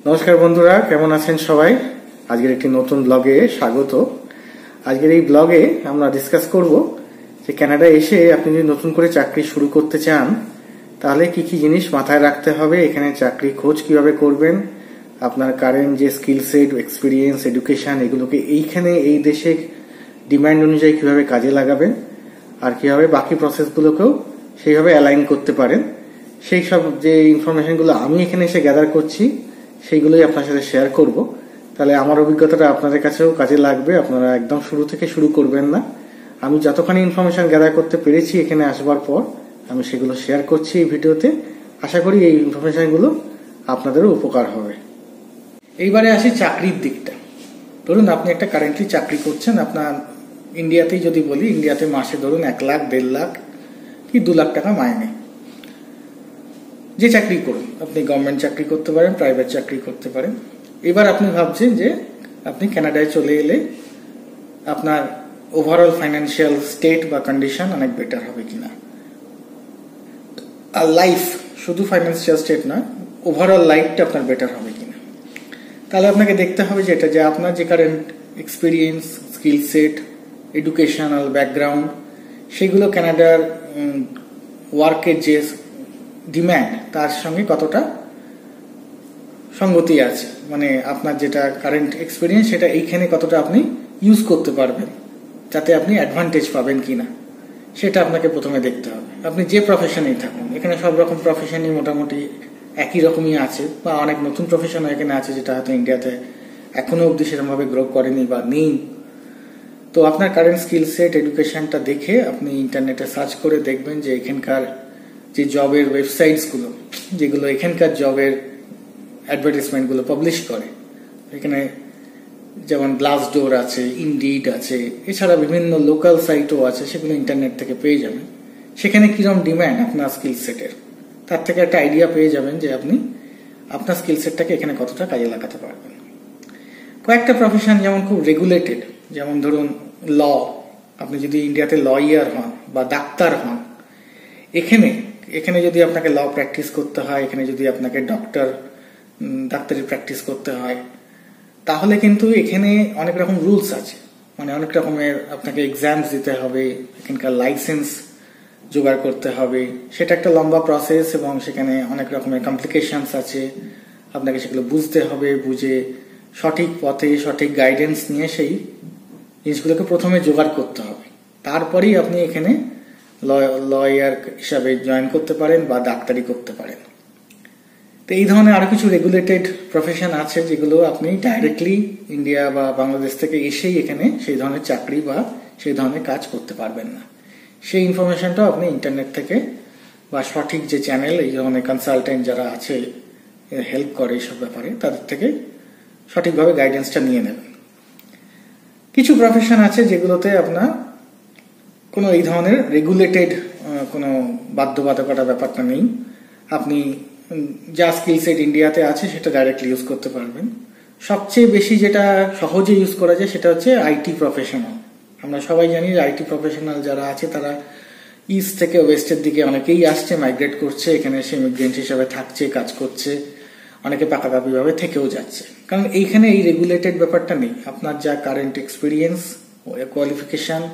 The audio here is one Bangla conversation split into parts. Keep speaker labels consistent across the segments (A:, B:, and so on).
A: নমস্কার বন্ধুরা, কেমন আছেন সবাই? আজকের একটি নতুন ব্লগে স্বাগত। আজকের এই ব্লগে আমরা ডিসকাস করব যে কানাডায় এসে আপনি যদি নতুন করে চাকরি শুরু করতে চান তাহলে কি কি জিনিস মাথায় রাখতে হবে, এখানে চাকরি খোঁজ কিভাবে করবেন, আপনার কারেন্ট যে স্কিল সেট, এক্সপিরিয়েন্স, এডুকেশন এগুলোকে এইখানে এই দেশে ডিমান্ড অনুযায়ী কিভাবে কাজে লাগাবেন, আর কিভাবে বাকি প্রসেসগুলোকেও সেইভাবে অ্যালাইন করতে পারেন। সেই সব যে ইনফরমেশনগুলো আমি এখানে এসে গ্যাদার করছি সেইগুলোই আপনার সাথে শেয়ার করব। তাহলে আমার অভিজ্ঞতাটা আপনাদের কাছেও কাজে লাগবে, আপনারা একদম শুরু থেকে শুরু করবেন না। আমি যতখানি ইনফরমেশন গ্যাদার করতে পেরেছি এখানে আসবার পর আমি সেগুলো শেয়ার করছি এই ভিডিওতে। আশা করি এই ইনফরমেশনগুলো আপনাদেরও উপকার হবে। এইবারে আসি চাকরির দিকটা। ধরুন আপনি একটা কারেন্টলি চাকরি করছেন, আপনার ইন্ডিয়াতেই যদি বলি, ইন্ডিয়াতে মাসে ধরুন 1 লাখ, 1.5 লাখ কি 2 লাখ টাকা মাইনে। যে চাকরি করুন, আপনি গভর্নমেন্ট চাকরি করতে পারেন, প্রাইভেট চাকরি করতে পারেন। এবার আপনি ভাবছেন যে আপনি কানাডায় চলে এলে আপনার ওভারঅল ফাইন্যান্সিয়াল স্টেট বা কন্ডিশন অনেক বেটার হবে কিনা, আর লাইফ, শুধু ফাইন্যান্সিয়াল স্টেট নয়, ওভারঅল লাইফটা আপনার বেটার হবে কিনা। তাহলে আপনাকে দেখতে হবে যেটা যে আপনার যে current experience, skill set, educational background সেগুলো কানাডার ওয়ার্কের যে ডিম্যান্ড তার সঙ্গে কতটা সঙ্গতি আছে, মানে আপনার যেটা কারেন্ট এক্সপিরিয়েন্স সেটা এইখানে কতটা আপনি ইউজ করতে পারবেন, যাতে আপনি অ্যাডভান্টেজ পাবেন কিনা সেটা আপনাকে প্রথমে দেখতে হবে। আপনি যে প্রফেশনেই থাকুন, এখানে সব রকম প্রফেশনই মোটামুটি একই রকমই আছে, বা অনেক নতুন প্রফেশন এখানে আছে যেটা হয়তো ইন্ডিয়াতে এখনো অবধি সেরকমভাবে গ্রো করেনি বা নেই। তো আপনার কারেন্ট স্কিল সেট, এডুকেশনটা দেখে আপনি ইন্টারনেটে সার্চ করে দেখবেন যে এখানকার যে জবের ওয়েবসাইটসগুলো, যেগুলো এখানকার জবের অ্যাডভার্টাইজমেন্টগুলো পাবলিশ করে, এখানে যেমন গ্লাসডোর আছে, ইনডিড আছে, এছাড়া বিভিন্ন লোকাল সাইটও আছে, সেগুলো ইন্টারনেট থেকে পেয়ে যাবেন। সেখানে কিরকম ডিম্যান্ড আপনার স্কিল সেটের, তার থেকে একটা আইডিয়া পেয়ে যাবেন যে আপনি আপনার স্কিল সেটটাকে এখানে কতটা কাজে লাগাতে পারবেন। কয়েকটা প্রফেশন যেমন খুব রেগুলেটেড, যেমন ধরুন ল, আপনি যদি ইন্ডিয়াতে লয়ার হন বা ডাক্তার হন, এখানে যদি আপনাকে ল প্র্যাকটিস করতে হয়, এখানে যদি আপনাকে ডাক্তারি প্র্যাকটিস করতে হয়, তাহলে কিন্তু এখানে অনেক রকম রুলস আছে, মানে অনেক রকমের আপনাকে এক্সামস দিতে হবে, এখানকার লাইসেন্স জোগাড় করতে হবে, সেটা একটা লম্বা প্রসেস এবং সেখানে অনেক রকমের কমপ্লিকেশনস আছে। আপনাকে সেগুলো বুঝতে হবে, বুঝে সঠিক পথে সঠিক গাইডেন্স নিয়ে সেই জিনিসগুলোকে প্রথমে জোগাড় করতে হবে, তারপরেই আপনি এখানে লয়ার হিসাবে জয়েন করতে পারেন বা ডাক্তারি করতে পারেন। তো এই ধরনের আরো কিছু রেগুলেটেড প্রফেশন আছে যেগুলো আপনি ডাইরেক্টলি ইন্ডিয়া বা বাংলাদেশ থেকে এসেই এখানে সেই ধরনের চাকরি বা সেই ধরনের কাজ করতে পারবেন না। সেই ইনফরমেশনটাও আপনি ইন্টারনেট থেকে বা সঠিক যে চ্যানেল, এই ধরনের কনসালটেন্ট যারা আছে হেল্প করে এইসব ব্যাপারে, তাদের থেকে সঠিকভাবে গাইডেন্সটা নিয়ে নেবেন। কিছু প্রফেশন আছে যেগুলোতে আপনার কোনো এই ধরনের রেগুলেটেড কোনো বাধ্যবাধকতা ব্যাপারটা নেই, আপনি যা স্কিল সেট ইন্ডিয়াতে আছে সেটা ডাইরেক্টলি ইউজ করতে পারবেন। সবচেয়ে বেশি যেটা সহজে ইউজ করা যায় সেটা হচ্ছে আইটি প্রফেশনাল। আমরা সবাই জানি যে আইটি প্রফেশনাল যারা আছে তারা ইস্ট থেকে ওয়েস্টের দিকে অনেকেই আসছে, মাইগ্রেট করছে, এখানে এসে ইমিগ্রেন্ট হিসাবে থাকছে, কাজ করছে, অনেকে পাকাপাকিভাবে থেকেও যাচ্ছে, কারণ এইখানে এই রেগুলেটেড ব্যাপারটা নেই। আপনার যা কারেন্ট এক্সপিরিয়েন্স, কোয়ালিফিকেশন,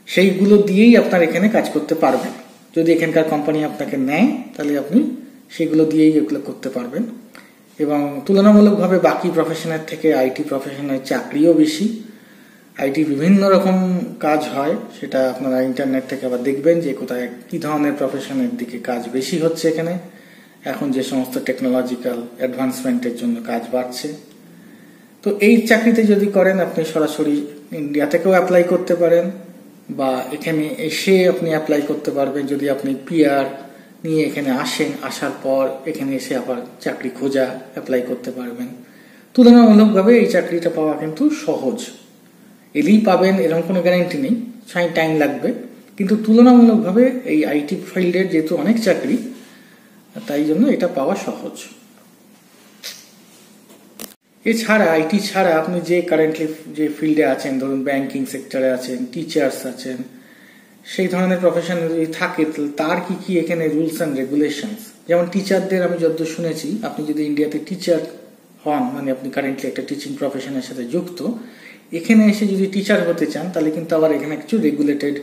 A: সেইগুলো দিয়েই আপনার এখানে কাজ করতে পারবেন। যদি এখানকার কোম্পানি আপনাকে নেয় তাহলে আপনি সেগুলো দিয়েই এগুলো করতে পারবেন। এবং তুলনামূলকভাবে বাকি প্রফেশনের থেকে আইটি প্রফেশনের চাকরিও বেশি। আইটি বিভিন্ন রকম কাজ হয়, সেটা আপনারা ইন্টারনেট থেকে আবার দেখবেন যে কোথায় কি ধরনের প্রফেশনের দিকে কাজ বেশি হচ্ছে এখানে। এখন যে সমস্ত টেকনোলজিক্যাল অ্যাডভান্সমেন্টের জন্য কাজ বাড়ছে, তো এই চাকরিতে যদি করেন আপনি সরাসরি ইন্ডিয়া থেকেও অ্যাপ্লাই করতে পারেন, বা এখানে এসে আপনি অ্যাপ্লাই করতে পারবেন যদি আপনি পিআর নিয়ে এখানে আসেন, আসার পর এখানে এসে আবার চাকরি খোঁজা, অ্যাপ্লাই করতে পারবেন। তুলনামূলকভাবে এই চাকরিটা পাওয়া কিন্তু সহজ, এলেই পাবেন এরকম কোনো গ্যারান্টি নেই, টাইম লাগবে, কিন্তু তুলনামূলকভাবে এই আইটি ফিল্ডের যেহেতু অনেক চাকরি, তাই জন্য এটা পাওয়া সহজ। এছাড়া আইটি ছাড়া আপনি যে কারেন্টলি যে ফিল্ডে আছেন, ধরুন ব্যাংকিং সেক্টরে আছেন, টিচার্স আছেন, সেই ধরনের প্রফেশন যদি থাকে তার কি কি এখানে রুলস অ্যান্ড রেগুলেশনস। যেমন টিচারদের আমি যতদূর শুনেছি, আপনি যদি ইন্ডিয়াতে টিচার হন, মানে আপনি কারেন্টলি একটা টিচিং প্রফেশনের সাথে যুক্ত, এখানে এসে যদি টিচার হতে চান তাহলে কিন্তু আবার এখানে কিছু রেগুলেটেড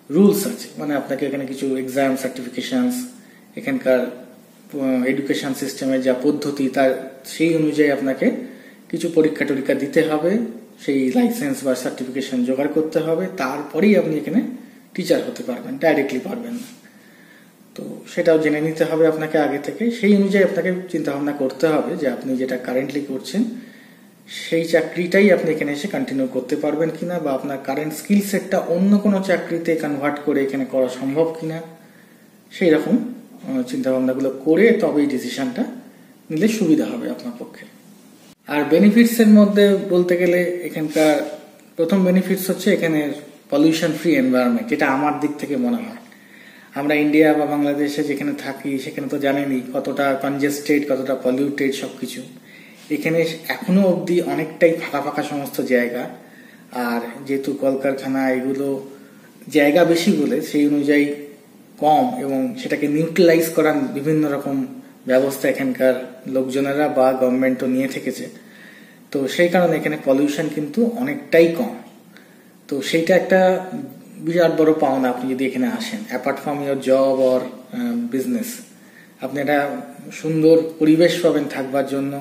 A: রুলস আছে। মানে আপনাকে এখানে কিছু এক্সাম, সার্টিফিকেশনস, এখানকার এডুকেশন সিস্টেমের যা পদ্ধতি তার সেই অনুযায়ী আপনাকে কিছু পরীক্ষা টরীক্ষা দিতে হবে, সেই লাইসেন্স বা সার্টিফিকেশন জোগাড় করতে হবে, তারপরেই আপনি এখানে টিচার হতে পারবেন, ডাইরেক্টলি পারবেন না। তো সেটাও জেনে নিতে হবে আপনাকে আগে থেকে। সেই অনুযায়ী আপনাকে চিন্তা ভাবনা করতে হবে যে আপনি যেটা কারেন্টলি করছেন সেই চাকরিটাই আপনি এখানে এসে কন্টিনিউ করতে পারবেন কিনা, বা আপনার কারেন্ট স্কিল সেটটা অন্য কোনো চাকরিতে কনভার্ট করে এখানে করা সম্ভব কিনা, সেই রকম চিন্তা ভাবনাগুলো করে তবেই ডিসিশনটা নিলে সুবিধা হবে আপনার পক্ষে। আর বেনিফিটস এর মধ্যে বলতে গেলে এখানকার প্রথম বেনিফিটস হচ্ছে এখানে পলিউশন ফ্রি এনভায়রনমেন্ট, যেটা আমার দিক থেকে মনে হয়। আমরা ইন্ডিয়া বা বাংলাদেশে যেখানে থাকি সেখানে তো জানেনই কতটা কনজেস্টেড, কতটা পলিউটেড সবকিছু। এখানে এখনো অবধি অনেকটাই ফাঁকা ফাঁকা সমস্ত জায়গা, আর যেহেতু কলকারখানা এগুলো জায়গা বেশি বলে সেই অনুযায়ী কম, এবং সেটাকে নিউট্রালাইজ করার বিভিন্ন রকম ব্যবস্থা এখানকার লোকজনেরা বা গভর্নমেন্টও নিয়ে থেকেছে। তো সেই কারণে এখানে পলিউশন কিন্তু অনেকটাই কম। তো সেইটা একটা বিরাট বড় পাওনা আপনি যদি এখানে আসেন, apart from your job or business. আপনি একটা সুন্দর পরিবেশ পাবেন থাকবার জন্য।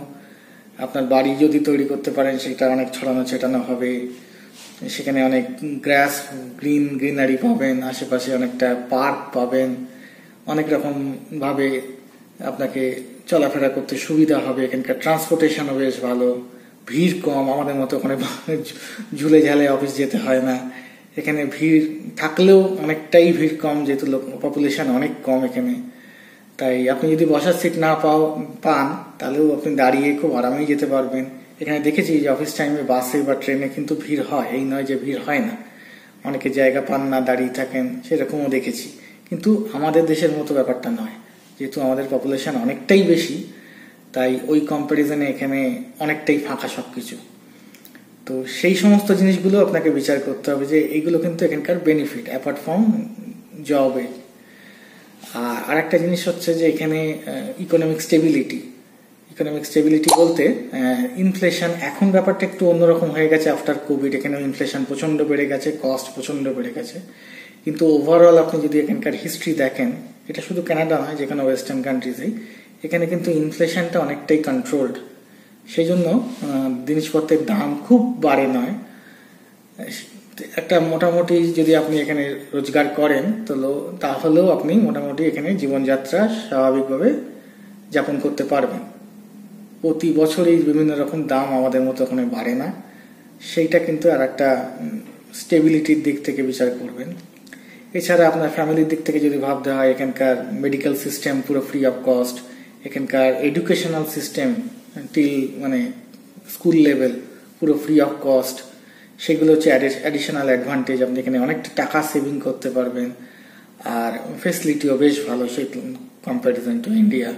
A: আপনার বাড়ি যদি তৈরি করতে পারেন সেটা অনেক ছড়ানো ছেটানো হবে, সেখানে অনেক গ্রিনারি পাবেন, আশেপাশে অনেকটা পার্ক পাবেন, অনেক রকম ভাবে আপনাকে চলাফেরা করতে সুবিধা হবে। এখানকার ট্রান্সপোর্টেশনও বেশ ভালো, ভিড় কম, আমাদের মতো ওখানে ঝুলে ঝালে অফিস যেতে হয় না। এখানে ভিড় থাকলেও অনেকটাই ভিড় কম, যেহেতু পপুলেশন অনেক কম এখানে। তাই আপনি যদি বসার সিট না পান তাহলেও আপনি দাঁড়িয়ে খুব আরামেই যেতে পারবেন। এখানে দেখেছি যে অফিস টাইমে বাসে বা ট্রেনে কিন্তু ভিড় হয়, এই নয় যে ভিড় হয় না। অনেকে জায়গা পান না, দাঁড়িয়ে থাকেন, সেরকমও দেখেছি। কিন্তু আমাদের দেশের মতো ব্যাপারটা নয়, যেহেতু আমাদের পপুলেশন অনেকটাই বেশি, তাই ওই কম্পারিজনে এখানে অনেকটাই ফাঁকা সবকিছু। তো সেই সমস্ত জিনিসগুলো আপনাকে বিচার করতে হবে যে এইগুলো কিন্তু এখানকার বেনিফিট অ্যাপার্ট ফ্রম জবে। আর একটা জিনিস হচ্ছে যে এখানে ইকোনমিক স্টেবিলিটি বলতে ইনফ্লেশন, এখন ব্যাপারটা একটু অন্যরকম হয়ে গেছে আফটার কোভিড। এখানে ইনফ্লেশন প্রচন্ড বেড়ে গেছে, কস্ট প্রচন্ড বেড়ে গেছে, কিন্তু ওভারঅল আপনি যদি এখানকার হিস্ট্রি দেখেন, এটা শুধু কানাডা নয়, যেখানে ওয়েস্টার্ন কান্ট্রিজেই এখানে কিন্তু ইনফ্লেশনটা অনেকটাই কন্ট্রোলড। সেই জন্য জিনিসপত্রের দাম খুব বাড়ে নয়। একটা মোটামুটি যদি আপনি এখানে রোজগার করেন তাহলেও আপনি মোটামুটি এখানে জীবনযাত্রা স্বাভাবিকভাবে যাপন করতে পারবেন। প্রতি বছরই বিভিন্ন রকম দাম আমাদের মতো ওখানে বাড়ে না, সেইটা কিন্তু আর একটা স্টেবিলিটির দিক থেকে বিচার করবেন। এছাড়া আপনার ফ্যামিলির দিক থেকে যদি ভাবতে হয়, এখানকার মেডিকেল সিস্টেম পুরো ফ্রি অফ কস্ট, এখানকার এডুকেশনাল সিস্টেম টিল মানে স্কুল লেভেল পুরো ফ্রি অফ কস্ট, সেগুলো হচ্ছে অ্যাডিশনাল অ্যাডভান্টেজ। আপনি এখানে অনেকটা টাকা সেভিং করতে পারবেন, আর ফেসিলিটিও বেশ ভালো সেই কম্পারিজন টু ইন্ডিয়া।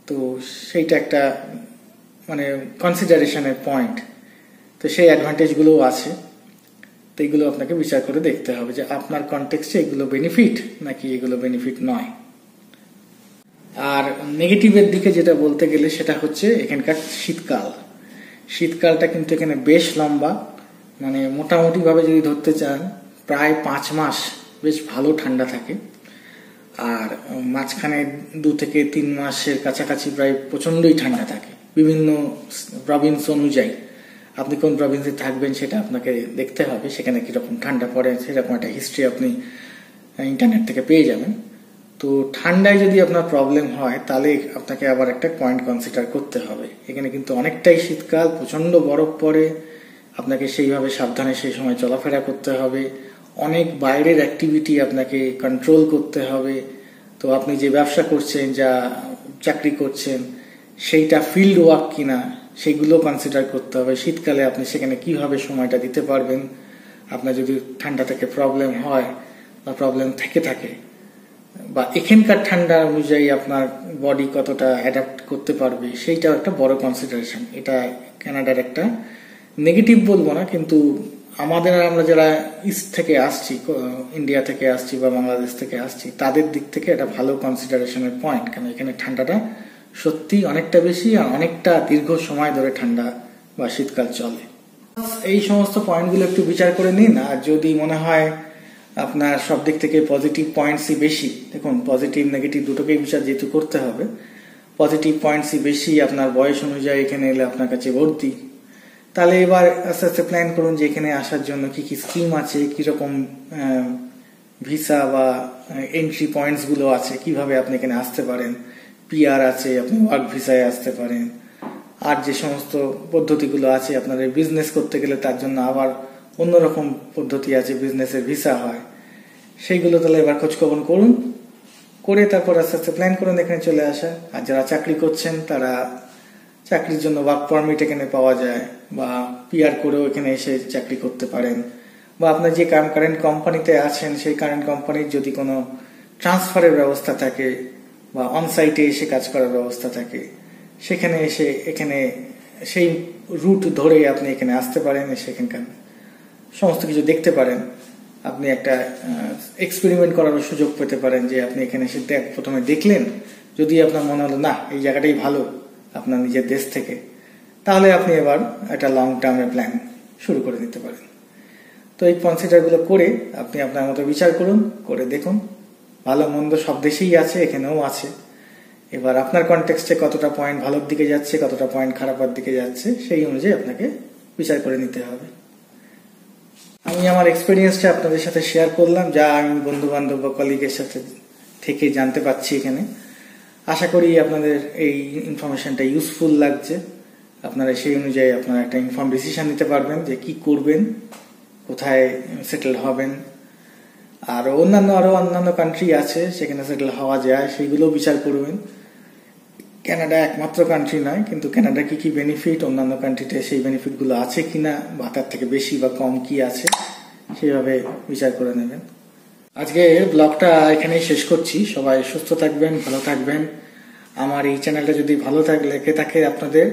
A: তো সেইটা একটা মানে কনসিডারেশনের পয়েন্ট। তো সেই অ্যাডভান্টেজগুলোও আছে। তো এইগুলো আপনাকে বিচার করে দেখতে হবে যে আপনার কনটেক্সটে এগুলো বেনিফিট নাকি এগুলো বেনিফিট নয়। আর নেগেটিভের দিকে যেটা বলতে গেলে সেটা হচ্ছে এখানকার শীতকালটা কিন্তু এখানে বেশ লম্বা, মানে মোটামুটি ভাবে যদি ধরতে চান প্রায় 5 মাস বেশ ভালো ঠান্ডা থাকে, আর মাঝখানে 2 থেকে 3 মাসের কাছাকাছি প্রায় প্রচন্ডই ঠান্ডা থাকে বিভিন্ন প্রভিন্স অনুযায়ী। আপনি কোন প্রভিন্সে থাকবেন সেটা আপনাকে দেখতে হবে, সেখানে কিরকম ঠান্ডা পড়ে সেরকম একটা হিস্ট্রি আপনি ইন্টারনেট থেকে পেয়ে যাবেন। তো ঠান্ডায় যদি আপনার প্রবলেম হয় তাহলে আপনাকে আবার একটা পয়েন্ট কনসিডার করতে হবে। এখানে কিন্তু অনেকটাই শীতকাল, প্রচন্ড বরফ পড়ে, আপনাকে সেইভাবে সাবধানে সেই সময় চলাফেরা করতে হবে। অনেক বাইরের অ্যাক্টিভিটি আপনাকে কন্ট্রোল করতে হবে। তো আপনি যে ব্যবসা করছেন, যা চাকরি করছেন, সেইটা ফিল্ড ওয়ার্ক কিনা সেগুলো কনসিডার করতে হবে। শীতকালে আপনি সেখানে কিভাবে সময়টা দিতে পারবেন, আপনার যদি ঠান্ডা থেকে প্রবলেম হয় বা প্রবলেম থেকে থাকে, বা এখানকার ঠান্ডা অনুযায়ী আপনার বডি কতটা অ্যাডাপ্ট করতে পারবে, সেইটাও একটা বড় কনসিডারেশন। এটা কানাডার একটা নেগেটিভ বলবো না, কিন্তু আমরা যারা ইস্ট থেকে আসছি, ইন্ডিয়া থেকে আসছি বা বাংলাদেশ থেকে আসছি, তাদের দিক থেকে এটা ভালো কনসিডারেশনের পয়েন্ট, কারণ এখানে ঠান্ডাটা সত্যি অনেকটা বেশি আর অনেকটা দীর্ঘ সময় ধরে ঠান্ডা বা শীতকাল চলে। এই সমস্ত পয়েন্টগুলো একটু বিচার করে নিন। আর যদি মনে হয় আপনার সব দিক থেকে পজিটিভ পয়েন্টসই বেশি, দেখুন পজিটিভ নেগেটিভ দুটোকেই বিচার যেহেতু করতে হবে, পজিটিভ পয়েন্টসই বেশি আপনার বয়স অনুযায়ী এখানে এলে আপনার কাছে ভর্তি, তাহলে এবার আস্তে আস্তে প্ল্যান করুন যে এখানে আসার জন্য কি কি স্কিম আছে, কিরকম ভিসা বা এন্ট্রি পয়েন্টস গুলো আছে, কিভাবে আপনি এখানে আসতে পারেন। পিআর আছে, আপনি ওয়ার্ক ভিসায় আসতে পারেন। আর যে সমস্ত পদ্ধতিগুলো আছে, আপনাদের বিজনেস করতে গেলে তার জন্য আবার অন্যরকম পদ্ধতি আছে, বিজনেসের ভিসা হয়, সেইগুলো তাহলে এবার খোঁজখবর করুন, করে তারপর আস্তে আস্তে প্ল্যান করুন এখানে চলে আসা। আর যারা চাকরি করছেন তারা চাকরির জন্য ওয়ার্ক পারমিট এখানে পাওয়া যায়, বা পিআর করেও এখানে এসে চাকরি করতে পারেন, বা আপনার যে কারেন্ট কোম্পানিতে আছেন সেই কারেন্ট কোম্পানির যদি কোনো ট্রান্সফারের ব্যবস্থা থাকে বা অনসাইটে এসে কাজ করার ব্যবস্থা থাকে, সেখানে এসে এখানে সেই রুট ধরে আপনি এখানে আসতে পারেন, সেখানকার সমস্ত কিছু দেখতে পারেন। আপনি একটা এক্সপেরিমেন্ট করার সুযোগ পেতে পারেন, যে আপনি এখানে এসে প্রথমে দেখলেন, যদি আপনার মনে হলো না এই জায়গাটাই ভালো আপনার নিজের দেশ থেকে, তাহলে আপনি এবার একটা লং টার্মের প্ল্যান শুরু করে দিতে পারেন। তো এই কনসিডারগুলো করে আপনি আপনার মতো বিচার করুন, করে দেখুন। ভালো মন্দ সব দেশেই আছে, এখানেও আছে। এবার আপনার কনটেক্সটে কতটা পয়েন্ট ভালোর দিকে যাচ্ছে, কতটা পয়েন্ট খারাপের দিকে যাচ্ছে, সেই অনুযায়ী আপনাকে বিচার করে নিতে হবে। আমি আমার এক্সপিরিয়েন্সটা আপনাদের সাথে শেয়ার করলাম, যা আমি বন্ধু বান্ধব বা কলিগের সাথে থেকে জানতে পারছি এখানে। আশা করি আপনাদের এই ইনফরমেশনটা ইউজফুল লাগছে। আপনারা সেই অনুযায়ী আপনারা একটা ইনফর্ম ডিসিশন নিতে পারবেন যে কি করবেন, কোথায় সেটেল হবেন। আর অন্যান্য কান্ট্রি আছে সেখানে সেটেল হওয়া যায়, সেইগুলো বিচার করবেন। কানাডা একমাত্র কান্ট্রি নয়, কিন্তু কানাডা কি কি বেনিফিট, অন্যান্য কান্ট্রিতে সেই বেনিফিটগুলো আছে কিনা, বা তার থেকে বেশি বা কম কি আছে, সেইভাবে বিচার করে নেবেন। আজকে ব্লগটা এখানেই শেষ করছি। সবাই সুস্থ থাকবেন, ভালো থাকবেন। আমার এই চ্যানেলটা যদি ভালো লেগে থাকে আপনাদের,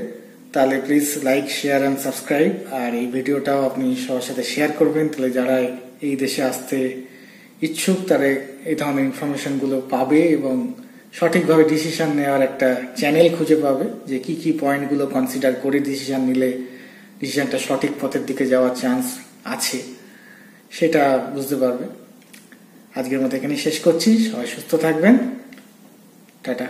A: তাহলে please like, share and subscribe. আর এই ভিডিওটাও আপনি সবার সাথে শেয়ার করবেন, তাহলে যারা এই দেশে আসতে ইচ্ছুক তারা এই ধরনের ইনফরমেশনগুলো পাবে এবং সঠিকভাবে ডিসিশন নেওয়ার একটা চ্যানেল খুঁজে পাবে, যে কি কি পয়েন্টগুলো কনসিডার করে ডিসিশন নিলে ডিসিশনটা সঠিক পথের দিকে যাওয়ার চান্স আছে, সেটা বুঝতে পারবে। আজকের মতো এখানে শেষ করছি। সবাই সুস্থ থাকবেন। টাটা।